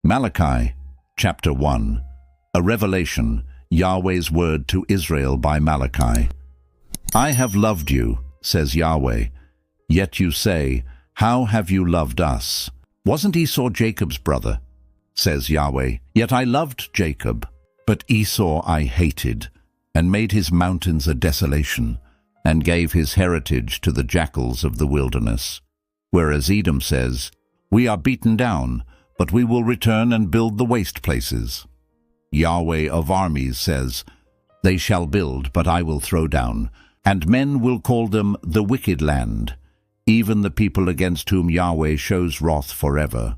Malachi, chapter 1. A revelation, Yahweh's word to Israel by Malachi. I have loved you, says Yahweh. Yet you say, how have you loved us? Wasn't Esau Jacob's brother? Says Yahweh. Yet I loved Jacob, but Esau I hated, and made his mountains a desolation, and gave his heritage to the jackals of the wilderness. Whereas Edom says, we are beaten down, but we will return and build the waste places. Yahweh of armies says, they shall build, but I will throw down, and men will call them the wicked land, even the people against whom Yahweh shows wrath forever.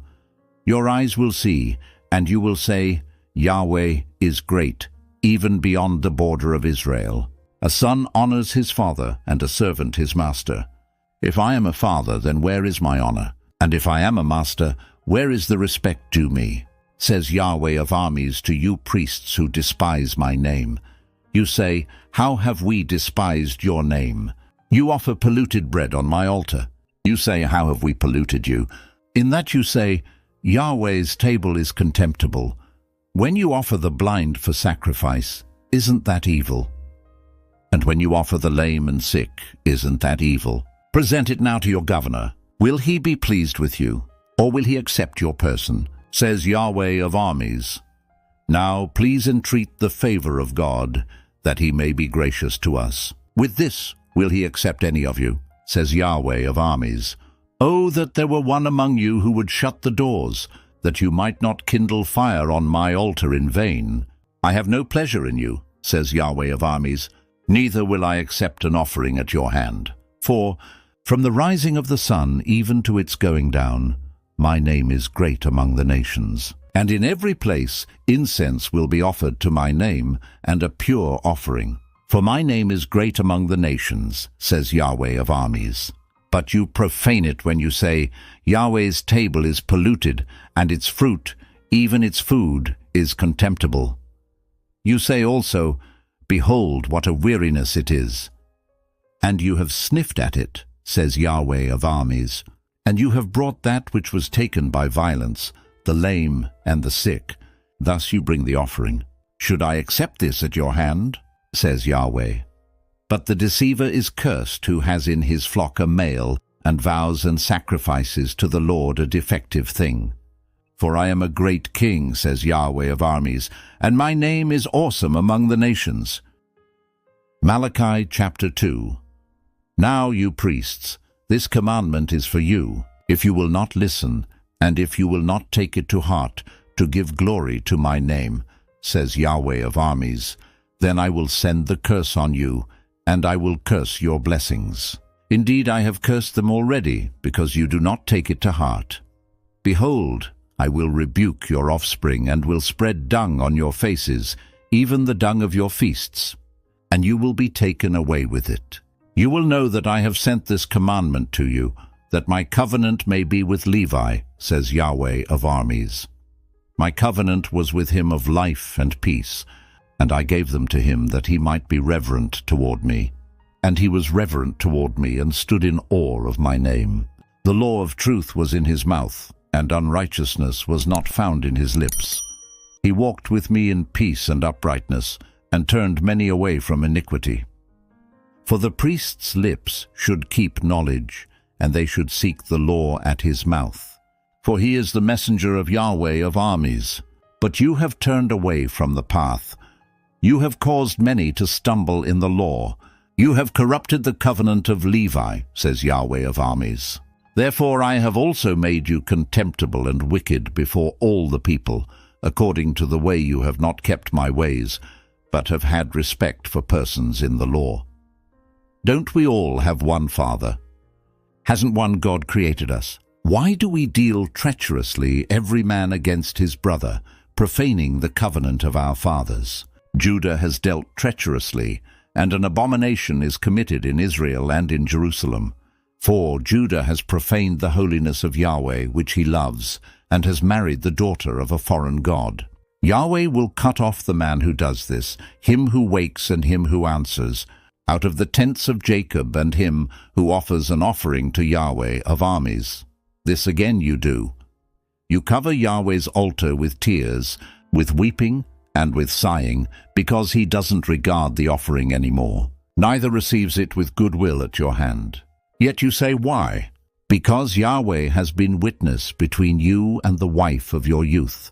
Your eyes will see, and you will say, Yahweh is great, even beyond the border of Israel. A son honors his father, and a servant his master. If I am a father, then where is my honor? And if I am a master, where is the respect due me? Says Yahweh of armies to you priests who despise my name. You say, how have we despised your name? You offer polluted bread on my altar. You say, how have we polluted you? In that you say, Yahweh's table is contemptible. When you offer the blind for sacrifice, isn't that evil? And when you offer the lame and sick, isn't that evil? Present it now to your governor. Will he be pleased with you, or will he accept your person? Says Yahweh of armies. Now please entreat the favor of God, that he may be gracious to us. With this will he accept any of you? Says Yahweh of armies. Oh, that there were one among you who would shut the doors, that you might not kindle fire on my altar in vain. I have no pleasure in you, says Yahweh of armies, neither will I accept an offering at your hand. For from the rising of the sun even to its going down, my name is great among the nations. And in every place incense will be offered to my name, and a pure offering. For my name is great among the nations, says Yahweh of armies. But you profane it when you say, Yahweh's table is polluted, and its fruit, even its food, is contemptible. You say also, behold, what a weariness it is. And you have sniffed at it, says Yahweh of armies. And you have brought that which was taken by violence, the lame and the sick. Thus you bring the offering. Should I accept this at your hand? Says Yahweh. But the deceiver is cursed who has in his flock a male, and vows and sacrifices to the Lord a defective thing. For I am a great king, says Yahweh of armies, and my name is awesome among the nations. Malachi chapter 2. Now, you priests, this commandment is for you, if you will not listen, and if you will not take it to heart, to give glory to my name, says Yahweh of armies. Then I will send the curse on you, and I will curse your blessings. Indeed, I have cursed them already, because you do not take it to heart. Behold, I will rebuke your offspring, and will spread dung on your faces, even the dung of your feasts, and you will be taken away with it. You will know that I have sent this commandment to you, that my covenant may be with Levi, says Yahweh of armies. My covenant was with him of life and peace, and I gave them to him that he might be reverent toward me. And he was reverent toward me, and stood in awe of my name. The law of truth was in his mouth, and unrighteousness was not found in his lips. He walked with me in peace and uprightness, and turned many away from iniquity. For the priest's lips should keep knowledge, and they should seek the law at his mouth. For he is the messenger of Yahweh of armies. But you have turned away from the path. You have caused many to stumble in the law. You have corrupted the covenant of Levi, says Yahweh of armies. Therefore I have also made you contemptible and wicked before all the people, according to the way you have not kept my ways, but have had respect for persons in the law. Don't we all have one Father? Hasn't one God created us? Why do we deal treacherously every man against his brother, profaning the covenant of our fathers? Judah has dealt treacherously, and an abomination is committed in Israel and in Jerusalem. For Judah has profaned the holiness of Yahweh, which he loves, and has married the daughter of a foreign god. Yahweh will cut off the man who does this, him who wakes and him who answers, out of the tents of Jacob, and him who offers an offering to Yahweh of armies. This again you do. You cover Yahweh's altar with tears, with weeping and with sighing, because he doesn't regard the offering anymore, neither receives it with goodwill at your hand. Yet you say, why? Because Yahweh has been witness between you and the wife of your youth,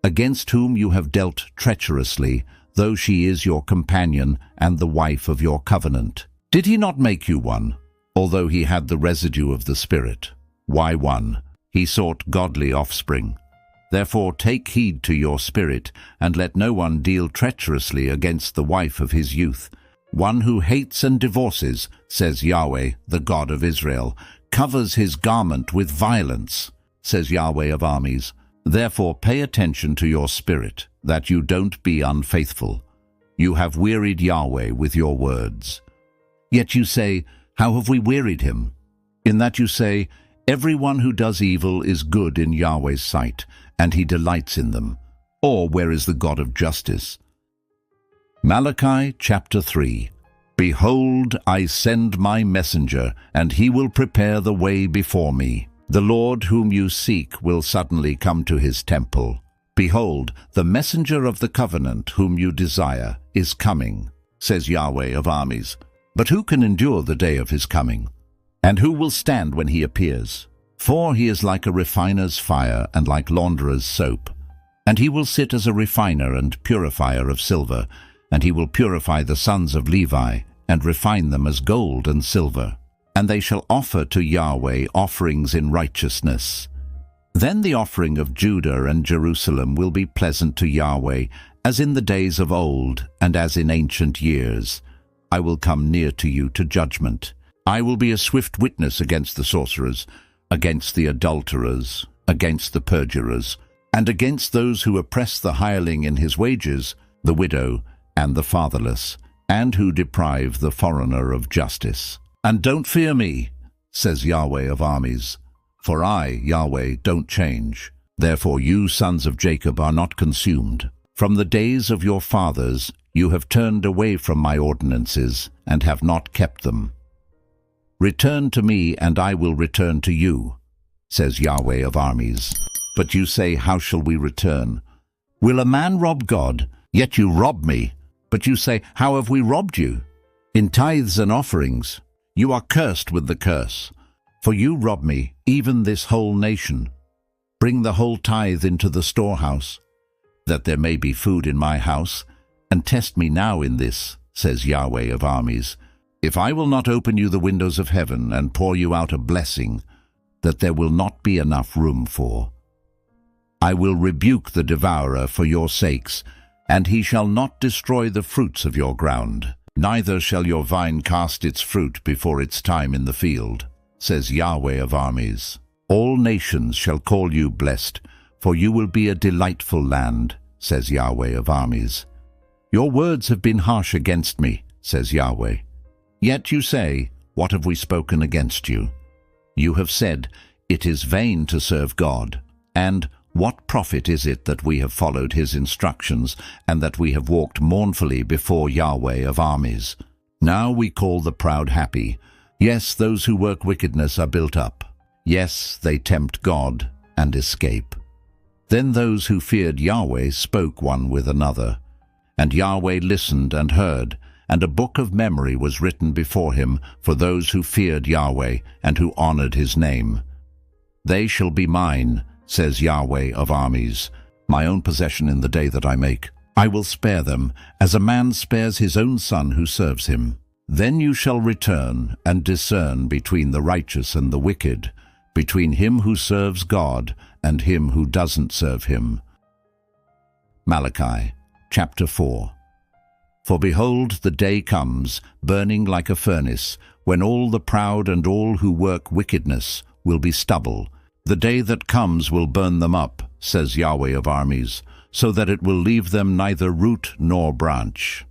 against whom you have dealt treacherously, though she is your companion and the wife of your covenant. Did he not make you one, although he had the residue of the Spirit? Why one? He sought godly offspring. Therefore take heed to your spirit, and let no one deal treacherously against the wife of his youth. One who hates and divorces, says Yahweh, the God of Israel, covers his garment with violence, says Yahweh of armies. Therefore pay attention to your spirit, that you don't be unfaithful. You have wearied Yahweh with your words. Yet you say, how have we wearied him? In that you say, everyone who does evil is good in Yahweh's sight, and he delights in them. Or where is the God of justice? Malachi chapter 3. Behold, I send my messenger, and he will prepare the way before me. The Lord whom you seek will suddenly come to his temple. Behold, the messenger of the covenant whom you desire is coming, says Yahweh of armies. But who can endure the day of his coming? And who will stand when he appears? For he is like a refiner's fire and like launderer's soap. And he will sit as a refiner and purifier of silver, and he will purify the sons of Levi, and refine them as gold and silver. And they shall offer to Yahweh offerings in righteousness. Then the offering of Judah and Jerusalem will be pleasant to Yahweh, as in the days of old, and as in ancient years. I will come near to you to judgment. I will be a swift witness against the sorcerers, against the adulterers, against the perjurers, and against those who oppress the hireling in his wages, the widow and the fatherless, and who deprive the foreigner of justice. And don't fear me, says Yahweh of armies, for I, Yahweh, don't change. Therefore you, sons of Jacob, are not consumed. From the days of your fathers you have turned away from my ordinances, and have not kept them. Return to me, and I will return to you, says Yahweh of armies. But you say, how shall we return? Will a man rob God? Yet you rob me. But you say, how have we robbed you? In tithes and offerings. You are cursed with the curse. For you rob me, even this whole nation. Bring the whole tithe into the storehouse, that there may be food in my house, and test me now in this, says Yahweh of armies. If I will not open you the windows of heaven and pour you out a blessing that there will not be enough room for. I will rebuke the devourer for your sakes, and he shall not destroy the fruits of your ground. Neither shall your vine cast its fruit before its time in the field, says Yahweh of armies. All nations shall call you blessed, for you will be a delightful land, says Yahweh of armies. Your words have been harsh against me, says Yahweh. Yet you say, what have we spoken against you? You have said, it is vain to serve God, and what profit is it that we have followed his instructions, and that we have walked mournfully before Yahweh of armies? Now we call the proud happy. Yes, those who work wickedness are built up. Yes, they tempt God and escape. Then those who feared Yahweh spoke one with another, and Yahweh listened and heard, and a book of memory was written before him for those who feared Yahweh and who honored his name. They shall be mine, says Yahweh of armies, my own possession in the day that I make. I will spare them, as a man spares his own son who serves him. Then you shall return and discern between the righteous and the wicked, between him who serves God and him who doesn't serve him. Malachi chapter 4. For behold, the day comes, burning like a furnace, when all the proud and all who work wickedness will be stubble. The day that comes will burn them up, says Yahweh of armies, so that it will leave them neither root nor branch.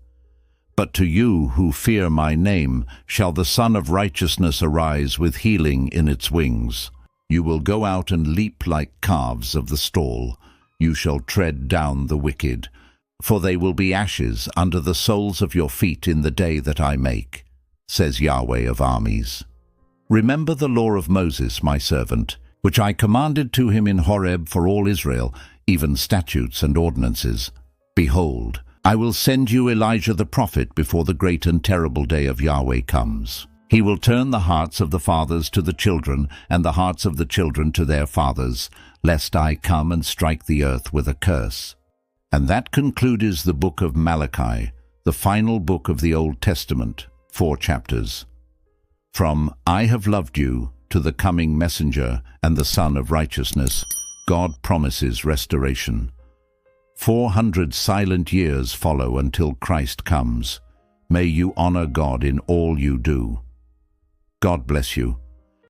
But to you who fear my name shall the Son of Righteousness arise with healing in its wings. You will go out and leap like calves of the stall. You shall tread down the wicked, for they will be ashes under the soles of your feet in the day that I make, says Yahweh of armies. Remember the law of Moses, my servant, which I commanded to him in Horeb for all Israel, even statutes and ordinances. Behold, I will send you Elijah the prophet before the great and terrible day of Yahweh comes. He will turn the hearts of the fathers to the children, and the hearts of the children to their fathers, lest I come and strike the earth with a curse. And that concludes the book of Malachi, the final book of the Old Testament, 4 chapters. From I have loved you to the coming messenger and the Son of righteousness, God promises restoration. 400 silent years follow until Christ comes. May you honor God in all you do. God bless you.